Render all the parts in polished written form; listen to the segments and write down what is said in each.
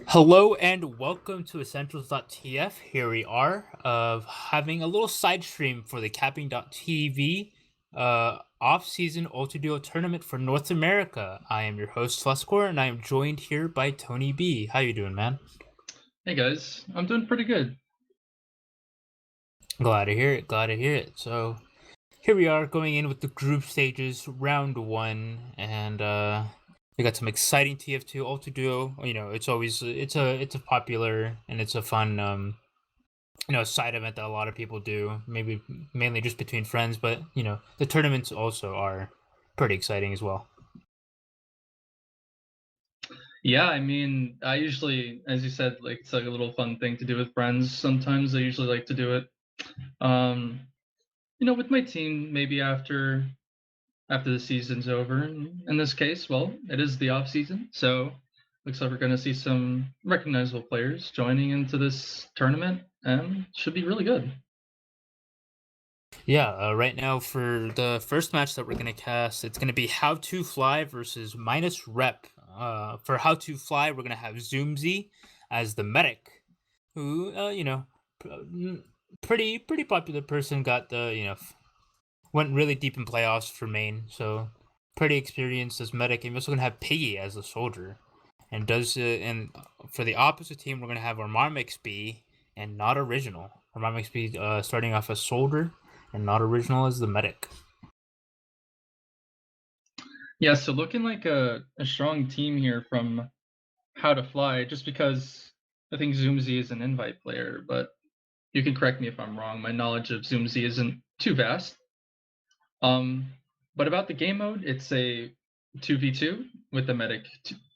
Hello and welcome to Essentials.tf. Here we are, having a little side stream for the Capping.tv off-season Ultiduo tournament for North America. I am your host Fluscore, and I am joined here by Tony B. How you doing, man? Hey guys, I'm doing pretty good. Glad to hear it. Glad to hear it. So here we are going in with the group stages, round one, and we got some exciting TF2 Ultiduo. You know, it's a popular and it's a fun side event that a lot of people do, maybe mainly just between friends, but the tournaments also are pretty exciting as well. Yeah, I mean, I usually, as you said, like it's like a little fun thing to do with friends. Sometimes I usually like to do it, um, with my team. Maybe after the season's over. In this case, well, it is the off season, so looks like we're going to see some recognizable players joining into this tournament, and should be really good. Yeah, right now for the first match that we're gonna cast, it's gonna be how2fly versus minus rep. For how2fly, we're gonna have Zoomzy as the medic, who pretty popular person. Got the went really deep in playoffs for Maine, so pretty experienced as medic. And we're also gonna have Piggy as the soldier. And for the opposite team, we're gonna have our Marmix be and not original. Our Marmix be starting off as soldier and not original as the medic. Yeah, so looking like a strong team here from How to Fly, just because I think Zoomzy is an invite player, but you can correct me if I'm wrong. My knowledge of Zoomzy isn't too vast. Um, but about the game mode, it's a 2v2 with a medic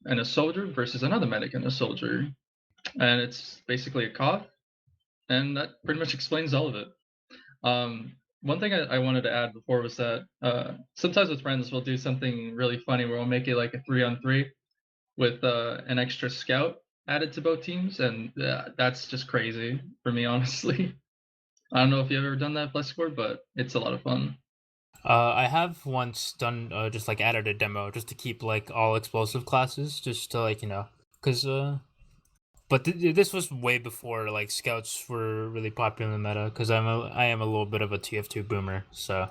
and a soldier versus another medic and a soldier. And it's basically a cough, and that pretty much explains all of it. One thing I wanted to add before was that sometimes with friends, we'll do something really funny where we'll make it like a 3-on-3 with an extra scout added to both teams. And that's just crazy for me, honestly. I don't know if you've ever done that, Flexcore, but it's a lot of fun. I have once done just like added a demo just to keep like all explosive classes, just to because but this was way before like scouts were really popular in the meta. Because I am a little bit of a TF2 boomer, so.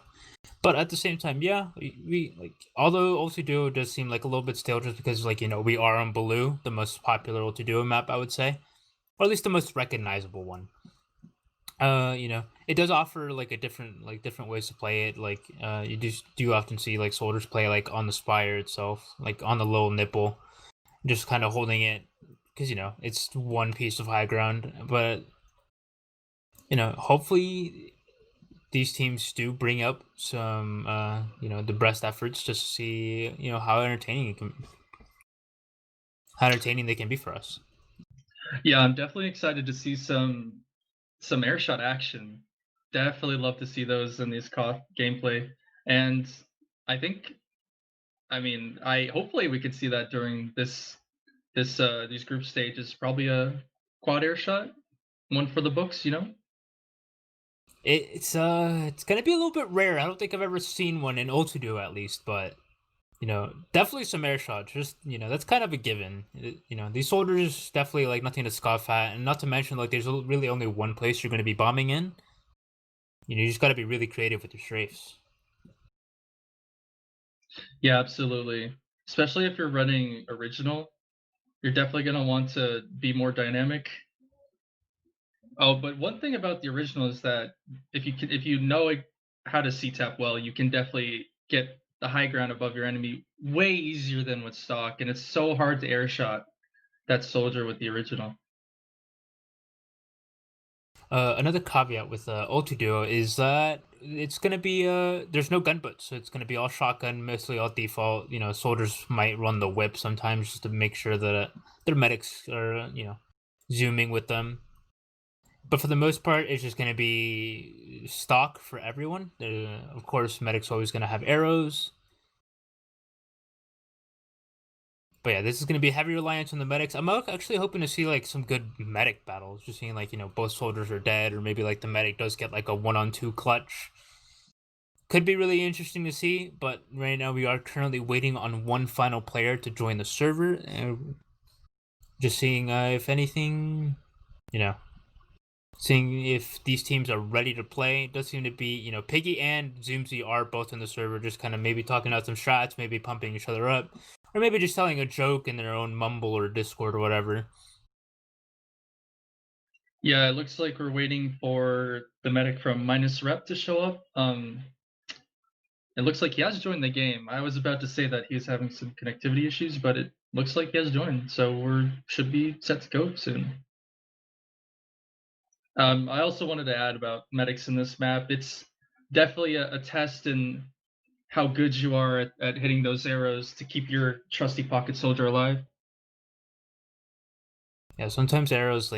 But at the same time, yeah, we like although Ulti Duo does seem like a little bit stale just because we are on Baloo, the most popular Ulti Duo map, I would say, or at least the most recognizable one. It does offer like a different ways to play it. Like you do often see like soldiers play like on the spire itself, like on the little nipple, just kind of holding it because it's one piece of high ground. But hopefully these teams do bring up some the best efforts just to see how entertaining they can be for us. Yeah, I'm definitely excited to see some airshot action. Definitely love to see those in these CoF gameplay. And I think, I mean, I hopefully we could see that during this these group stages. Probably a quad airshot, one for the books. It's gonna be a little bit rare. I don't think I've ever seen one in Ultiduo at least, but definitely some air shots. Just that's kind of a given. These soldiers definitely like nothing to scoff at, and not to mention like there's really only one place you're going to be bombing in. You just got to be really creative with your strafes. Yeah, absolutely. Especially if you're running original, you're definitely gonna want to be more dynamic. Oh, but one thing about the original is that if you know how to C-tap well, you can definitely get the high ground above your enemy way easier than with stock, and it's so hard to air shot that soldier with the original. Another caveat with Ultiduo is that it's gonna be there's no gun butts, so it's gonna be all shotgun, mostly all default. Soldiers might run the whip sometimes just to make sure that their medics are zooming with them. But for the most part, it's just gonna be stock for everyone. Of course, medics always gonna have arrows. But yeah, this is going to be heavy reliance on the medics. I'm actually hoping to see like some good medic battles. Just seeing like both soldiers are dead, or maybe like the medic does get like a 1-on-2 clutch. Could be really interesting to see. But right now we are currently waiting on one final player to join the server. And just seeing if anything, you know, seeing if these teams are ready to play. It does seem to be, Piggy and Zoomzy are both on the server, just kind of maybe talking out some strats, maybe pumping each other up, or maybe just telling a joke in their own Mumble or Discord or whatever. Yeah, it looks like we're waiting for the medic from Minus Rep to show up. It looks like he has joined the game. I was about to say that he was having some connectivity issues, but it looks like he has joined, so we should be set to go soon. I also wanted to add about medics in this map. It's definitely a test in how good you are at hitting those arrows to keep your trusty pocket soldier alive. Yeah, sometimes arrows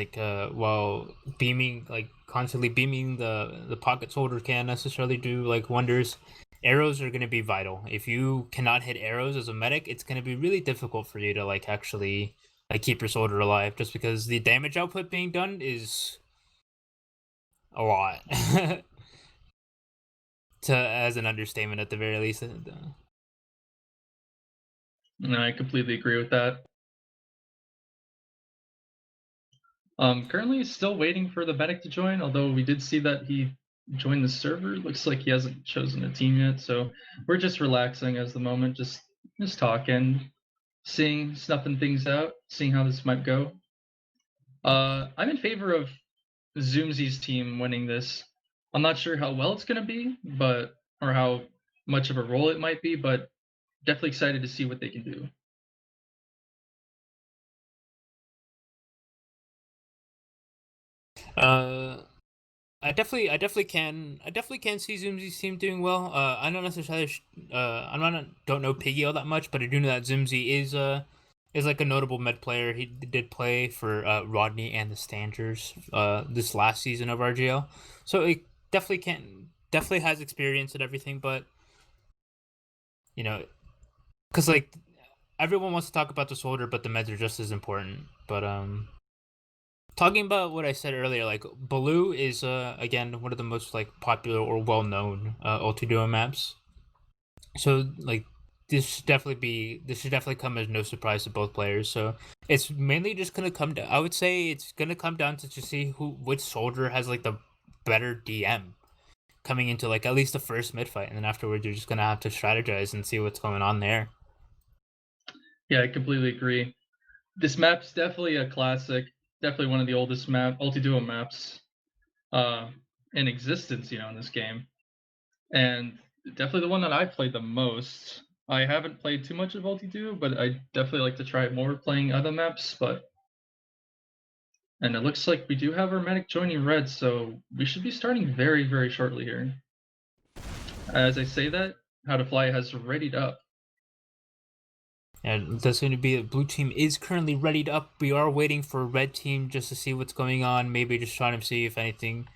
while beaming, constantly beaming the pocket soldier can't necessarily do wonders. Arrows are going to be vital. If you cannot hit arrows as a medic, it's going to be really difficult for you to actually keep your soldier alive, just because the damage output being done is a lot. As an understatement at the very least. And I completely agree with that. Currently still waiting for the medic to join, although we did see that he joined the server. Looks like he hasn't chosen a team yet, so we're just relaxing as the moment, just talking, snuffing things out, seeing how this might go. I'm in favor of Zoomzy's team winning this. I'm not sure how well it's gonna be, or how much of a role it might be, but definitely excited to see what they can do. I definitely can see Zoomzy's team doing well. I don't necessarily, don't know Piggy all that much, but I do know that Zoomzy is like a notable med player. He did play for Rodney and the Stangers this last season of RGL, so it definitely has experience and everything. But because everyone wants to talk about the soldier, but the meds are just as important. But talking about what I said earlier, Baloo is again one of the most popular or well known Ultiduo maps. So this should definitely come as no surprise to both players. So it's mainly just gonna come down. I would say it's gonna come down to see which soldier has the better DM coming into at least the first mid fight, and then afterwards you're just gonna have to strategize and see what's going on there. Yeah, I completely agree. This map's definitely a classic. Definitely one of the oldest Ultiduo maps in existence, in this game. And definitely the one that I played the most. I haven't played too much of Ultiduo, but I definitely like to try more playing other maps. And it looks like we do have our medic joining red, so we should be starting very, very shortly here. As I say that, how2fly has readied up. And that's going to be blue team is currently readied up. We are waiting for red team just to see what's going on. Maybe just trying to see if anything.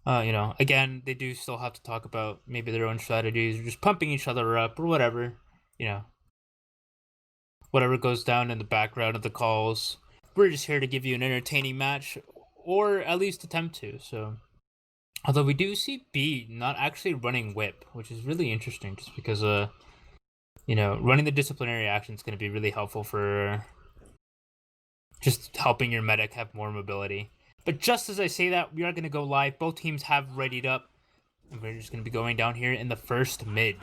Again, they do still have to talk about maybe their own strategies or just pumping each other up or whatever. Whatever goes down in the background of the calls. We're just here to give you an entertaining match, or at least attempt to. So, although we do see B not actually running whip, which is really interesting, just because running the disciplinary action is going to be really helpful for just helping your medic have more mobility. But just as I say that, we are going to go live. Both teams have readied up, and we're just going to be going down here in the first mid.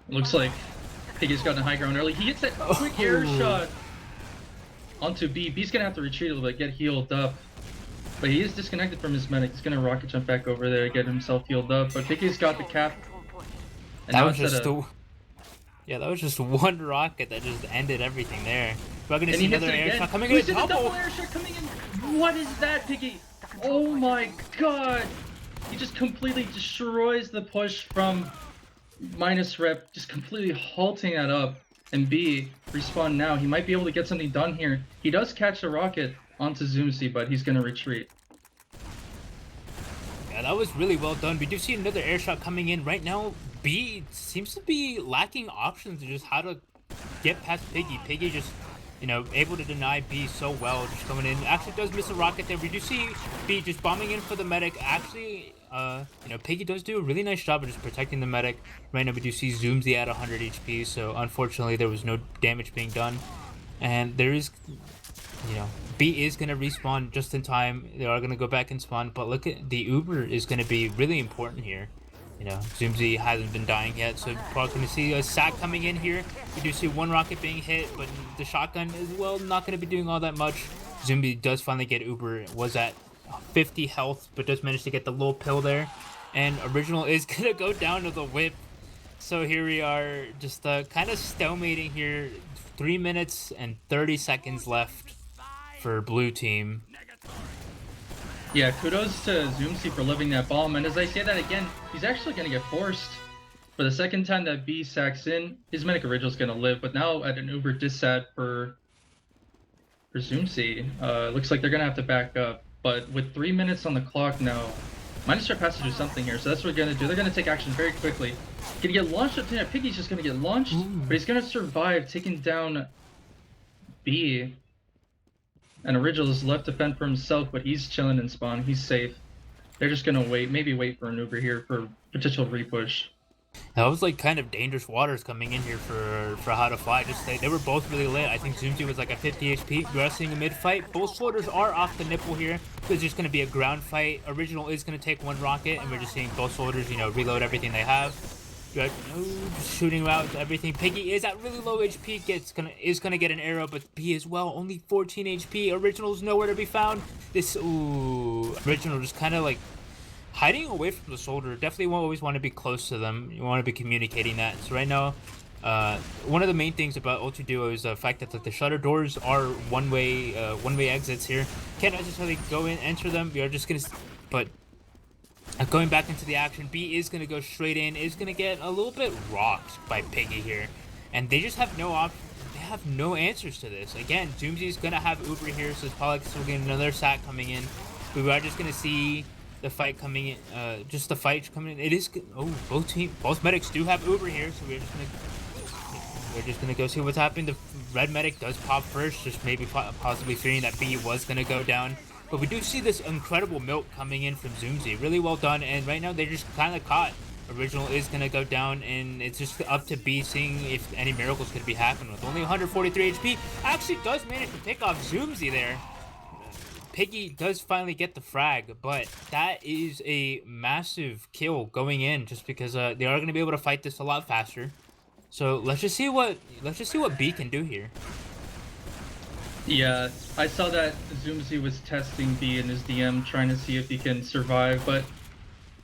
Looks like Piggy's gotten a high ground early. He hits that quick air shot onto B. B's going to have to retreat a little bit, get healed up. But he is disconnected from his medic. He's going to rocket jump back over there, get himself healed up. But Piggy's got the cap. And that was just that was just one rocket that just ended everything there. We're gonna see another air shot coming in. Double air shot coming in. What is that, Piggy? Oh my god! He just completely destroys the push from Minus Rep, just completely halting that up. And B, respawn now. He might be able to get something done here. He does catch a rocket onto Zoomzy, but he's gonna retreat. Yeah, that was really well done. We do see another air shot coming in right now. B seems to be lacking options to just how to get past Piggy. Piggy just, able to deny B so well, just coming in. Actually does miss a rocket there. We do see B just bombing in for the medic. Actually, Piggy does do a really nice job of just protecting the medic. Right now we do see Zoomzy at 100 HP, so unfortunately there was no damage being done. And there is, you know, B is gonna respawn just in time. They are gonna go back and spawn, but look at the Uber is gonna be really important here. You know, Zoomzy hasn't been dying yet, so probably gonna see a sack coming in here. We do see one rocket being hit, but the shotgun is, well, not gonna be doing all that much. Zoomzy does finally get Uber. It was at 50 health, but does manage to get the little pill there. And Original is gonna go down to the whip. So here we are, just kind of stalemating here. 3 minutes and 30 seconds left for blue team. Yeah, kudos to Zoomzy for living that bomb. And as I say that again, he's actually going to get forced. For the second time that B sacks in, his Medic Original's going to live. But now at an Uber dissat for Zoomzy, looks like they're going to have to back up. But with 3 minutes on the clock now, Minus Rep has to do something here. So that's what they're going to do. They're going to take action very quickly. Going to get launched up to Piggy's just going to get launched. But he's going to survive, taking down B. And Original is left to fend for himself, but he's chilling in spawn. He's safe. They're just gonna wait, maybe wait for an Uber here for potential repush. That was like kind of dangerous waters coming in here for how2fly. Just they were both really lit. I think Zoomzy was like a 50 HP. We are seeing a mid fight. Both soldiers are off the nipple here. So it's just gonna be a ground fight. Original is gonna take one rocket, and we're just seeing both soldiers, you know, reload everything they have. Shooting out everything. Piggy is at really low HP. Is gonna get an arrow, but B as well. Only 14 HP. Original's nowhere to be found. Original just kind of like hiding away from the soldier. Definitely won't always want to be close to them. You want to be communicating that. So right now, one of the main things about Ultiduo is the fact that the shutter doors are one-way exits here. Can't necessarily go in, enter them. We are just gonna, but. Going back into the action, B is going to go straight in, is going to get a little bit rocked by Piggy here. And they just have no option. They have no answers to this. Again, Zoomzy is going to have Uber here, so it's probably still getting another sack coming in. We are just going to see the fight coming in, just the fight coming in. It is, oh, both medics do have Uber here, so we're just going to go see what's happening. The red medic does pop first, just maybe possibly fearing that B was going to go down. But we do see this incredible milk coming in from Zoomzy. Really well done, and right now they're just kind of caught. Original is going to go down, and it's just up to B seeing if any miracles could be happening. With only 143 HP, actually does manage to pick off Zoomzy there. Piggy does finally get the frag, but that is a massive kill going in, just because they are going to be able to fight this a lot faster. So let's just see what B can do here. Yeah, I saw that Zoomzy was testing B in his DM, trying to see if he can survive, but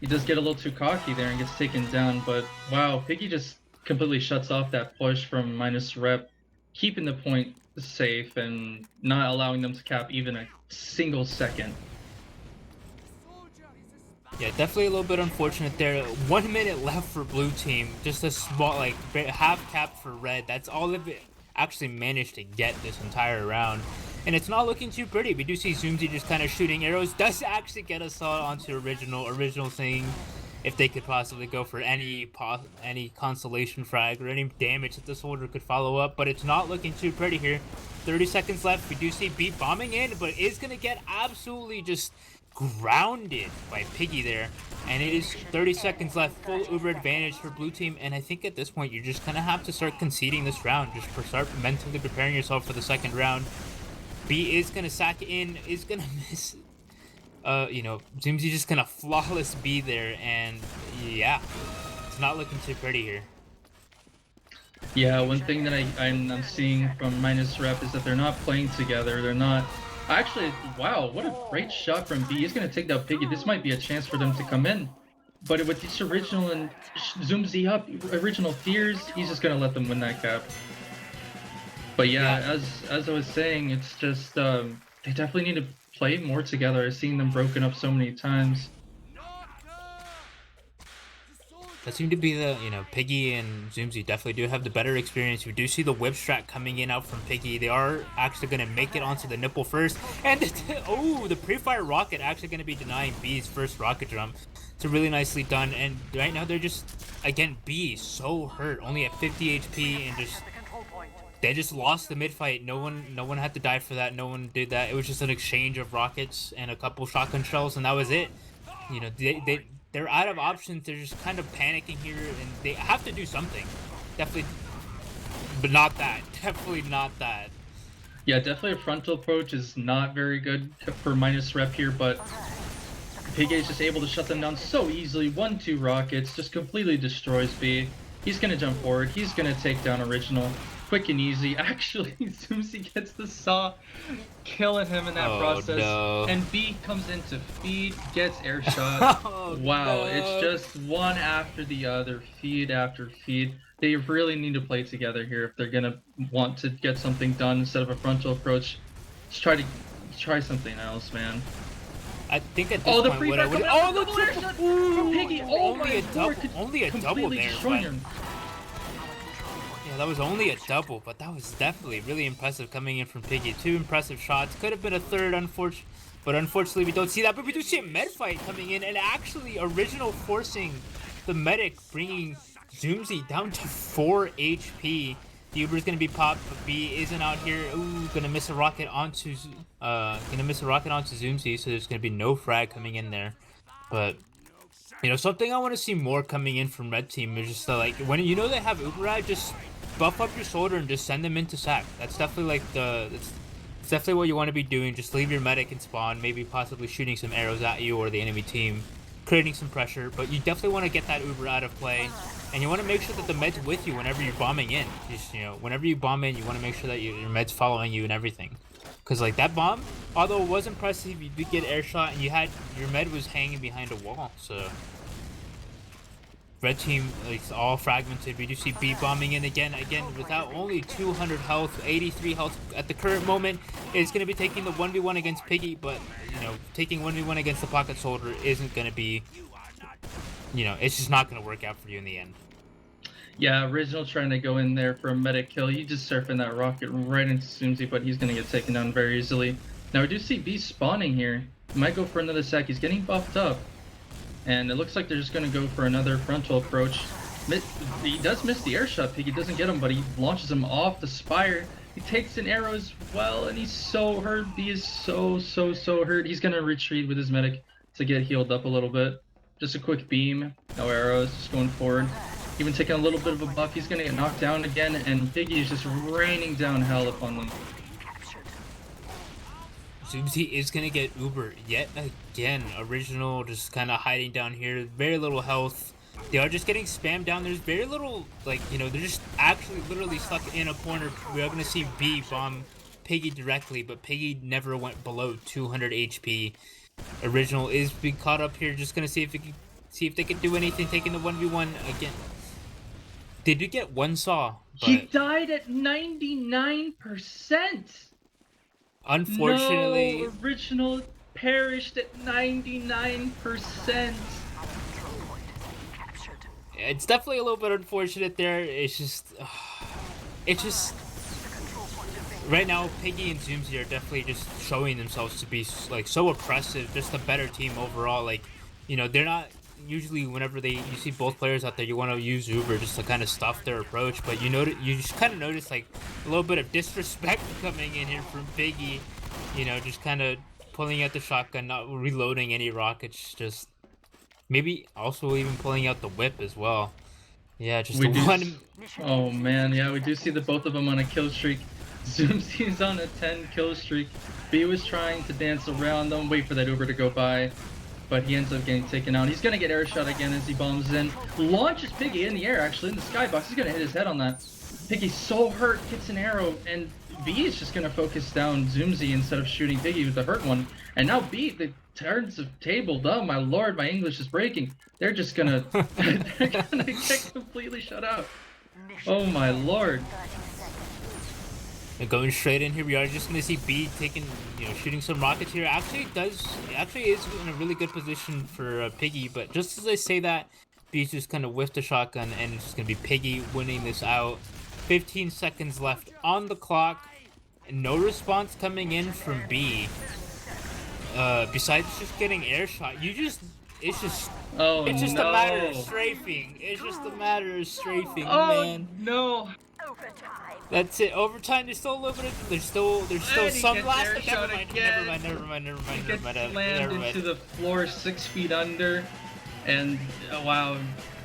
he does get a little too cocky there and gets taken down. But wow, Piggy just completely shuts off that push from Minus Rep, keeping the point safe and not allowing them to cap even a single second. Yeah, definitely a little bit unfortunate there. 1 minute left for blue team. Just a small, like, half cap for red. That's all of it actually managed to get this entire round. And it's not looking too pretty. We do see Zoomzy just kind of shooting arrows. Does actually get us all onto Original saying if they could possibly go for any consolation frag or any damage that the soldier could follow up. But it's not looking too pretty here. 30 seconds left. We do see B bombing in, but is going to get absolutely just grounded by Piggy there. And it is 30 seconds left, full Uber advantage for blue team. And I think at this point you're just gonna have to start conceding this round. Just start mentally preparing yourself for the second round. B is gonna sack in, is gonna miss. You know, Zoomzy just gonna flawless B there, and yeah, it's not looking too pretty here. Yeah, one thing that I'm seeing from Minus Rep is that they're not playing together. They're not. Actually, wow, what a great shot from B. He's going to take down Piggy. This might be a chance for them to come in. But with this Original and Zoomzy up, Original fears, he's just going to let them win that cap. But yeah, as I was saying, it's just, they definitely need to play more together. I've seen them broken up so many times. That seemed to be the, you know, Piggy and Zoomzy definitely do have the better experience. We do see the whip strat coming in out from Piggy. They are actually going to make it onto the nipple first. And, oh, the pre-fire rocket actually going to be denying B's first rocket jump. It's really nicely done. And right now they're just, again, B so hurt. Only at 50 HP and just, they just lost the mid-fight. No one had to die for that. No one did that. It was just an exchange of rockets and a couple shotgun shells, and that was it. You know, they're out of options. They're just kind of panicking here, and they have to do something. Definitely, but not that. Definitely not that. Yeah, definitely a frontal approach is not very good for minus rep here, but Pig is just able to shut them down so easily. 1-2 rockets, just completely destroys B. He's gonna jump forward. He's gonna take down Original. Quick and easy. Actually, Zoomsy gets the saw, killing him in that Oh process. no. And B comes in to feed, gets air shot. Oh Wow, it's no. just one after the other, feed after feed. They really need to play together here if they're gonna want to get something done instead of a frontal approach. Just try something else, man. I think at this Oh, the point, free what I fire would. coming out, Oh, the the double air triple. shot from Piggy. Oh Only my a double. lord, Only a double completely there. destroying But him. yeah, that was only a double, but that was definitely really impressive coming in from Piggy. 2 impressive shots. Could have been a third, but unfortunately we don't see that. But we do see a med fight coming in, and actually Original forcing the medic, bringing Zoomsy down to 4 HP. The Uber's gonna be popped, but B isn't out here. Ooh, gonna miss a rocket onto Zoomsy, so there's gonna be no frag coming in there. But something I want to see more coming in from Red Team is just like when you know they have Uber Ride, just buff up your shoulder and just send them into sack. That's definitely like it's definitely what you want to be doing. Just leave your medic in spawn, maybe possibly shooting some arrows at you or the enemy team, creating some pressure. But you definitely want to get that Uber out of play, and you want to make sure that the med's with you whenever you're bombing in. Just whenever you bomb in, you want to make sure that your med's following you and everything. Cause like that bomb, although it was impressive, you did get air shot and your med was hanging behind a wall. So Red Team, like, all fragmented. We do see B bombing in again without only 200 health, 83 health at the current moment. Is going to be taking the 1v1 against Piggy, but taking 1v1 against the Pocket Soldier isn't going to be, it's just not going to work out for you in the end. Yeah, Original trying to go in there for a medic kill. He just surfing that rocket right into Zoomsy, but he's gonna get taken down very easily. Now we do see B spawning here. He might go for another sec. He's getting buffed up. And it looks like they're just gonna go for another frontal approach. He does miss the air shot. Piggy doesn't get him, but he launches him off the spire. He takes an arrow as well, and he's so hurt. B is so hurt. He's gonna retreat with his medic to get healed up a little bit. Just a quick beam. No arrows, just going forward. Even taking a little bit of a buff, he's gonna get knocked down again, and Piggy is just raining down hell upon them. Zoomsy is gonna get Uber yet again. Original just kind of hiding down here. Very little health. They are just getting spammed down. There's very little, they're just actually literally stuck in a corner. We are gonna see B bomb Piggy directly, but Piggy never went below 200 HP. Original is being caught up here. Just gonna see if they could do anything. Taking the 1v1 again. They did get one saw, but he died at 99%. Unfortunately, no, Original perished at 99%. It's definitely a little bit unfortunate there. It's just right now Piggy and Zoomsy are definitely just showing themselves to be like so oppressive. Just a better team overall. Like, they're not. Usually whenever you see both players out there, you want to use Uber just to kind of stuff their approach, but you just kind of notice like a little bit of disrespect coming in here from Piggy, just kind of pulling out the shotgun, not reloading any rockets, just maybe also even pulling out the whip as well. Yeah, just Oh man, yeah, we do see the both of them on a kill streak. Zoomsy's on a 10 kill streak. B was trying to dance around them, wait for that Uber to go by, but he ends up getting taken out. He's gonna get air shot again as he bombs in. Launches Piggy in the air, actually, in the skybox. He's gonna hit his head on that. Piggy's so hurt, gets an arrow, and B is just gonna focus down Zoomsy instead of shooting Piggy with the hurt one. And now B, the turns have tabled. Oh my lord, my English is breaking. They're just gonna they're gonna get completely shut out. Oh my lord. And going straight in here, we are just gonna see B taking, shooting some rockets here. Actually is in a really good position for Piggy, but just as I say that, B's just kind of whiffed the shotgun, and it's just gonna be Piggy winning this out. 15 seconds left on the clock. No response coming in from B. Besides just getting air shot, it's just a matter of strafing. It's just a matter of strafing, oh, man. No. That's it. Overtime. There's still a little bit of. There's still some last. Never mind. He gets slammed into the floor 6 feet under, and wow,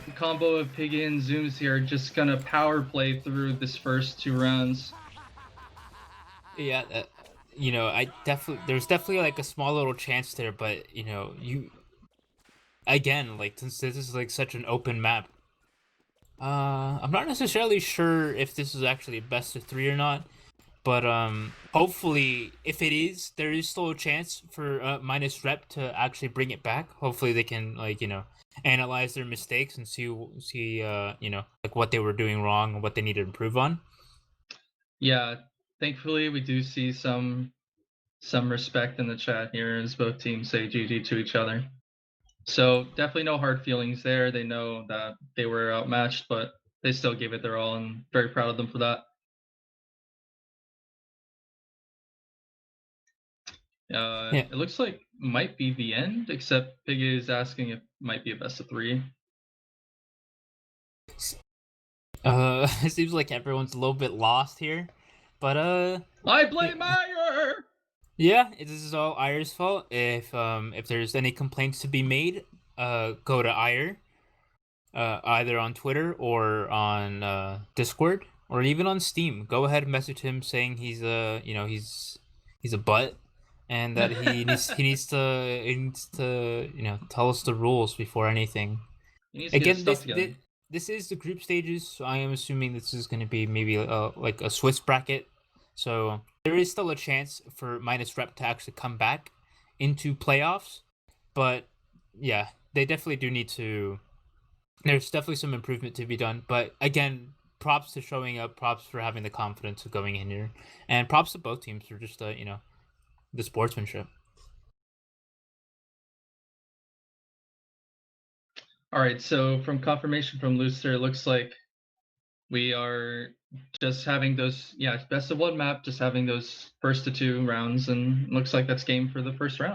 the combo of Piggy and Zooms here are just gonna power play through this first 2 rounds. Yeah, there's definitely like a small little chance there, but you again, like since this is like such an open map, I'm not necessarily sure if this is actually best of three or not. But hopefully, if it is, there is still a chance for minus rep to actually bring it back. Hopefully, they can analyze their mistakes and see like what they were doing wrong and what they need to improve on. Yeah, thankfully we do see some respect in the chat here as both teams say GG to each other. So definitely no hard feelings there. They know that they were outmatched, but they still gave it their all, and very proud of them for that. Yeah. It looks like might be the end, except Piggy is asking if it might be a best of three. It seems like everyone's a little bit lost here, but I blame Meyer! yeah, this is all Ayer's fault. If there's any complaints to be made, go to Ayer. Either on Twitter or on Discord or even on Steam. Go ahead and message him saying he's a butt and that he needs to tell us the rules before anything. He needs to get his Again, stuff together. this is the group stages, so I am assuming this is going to be maybe like a Swiss bracket. So there is still a chance for minus rep to actually come back into playoffs, but yeah, they definitely do need to. There's definitely some improvement to be done, but again, props to showing up, props for having the confidence of going in here, and props to both teams for just the sportsmanship. All right, so from confirmation from Lucer, it looks like we are just having those, yeah, best of one map, just having those first to two rounds, and looks like that's game for the first round.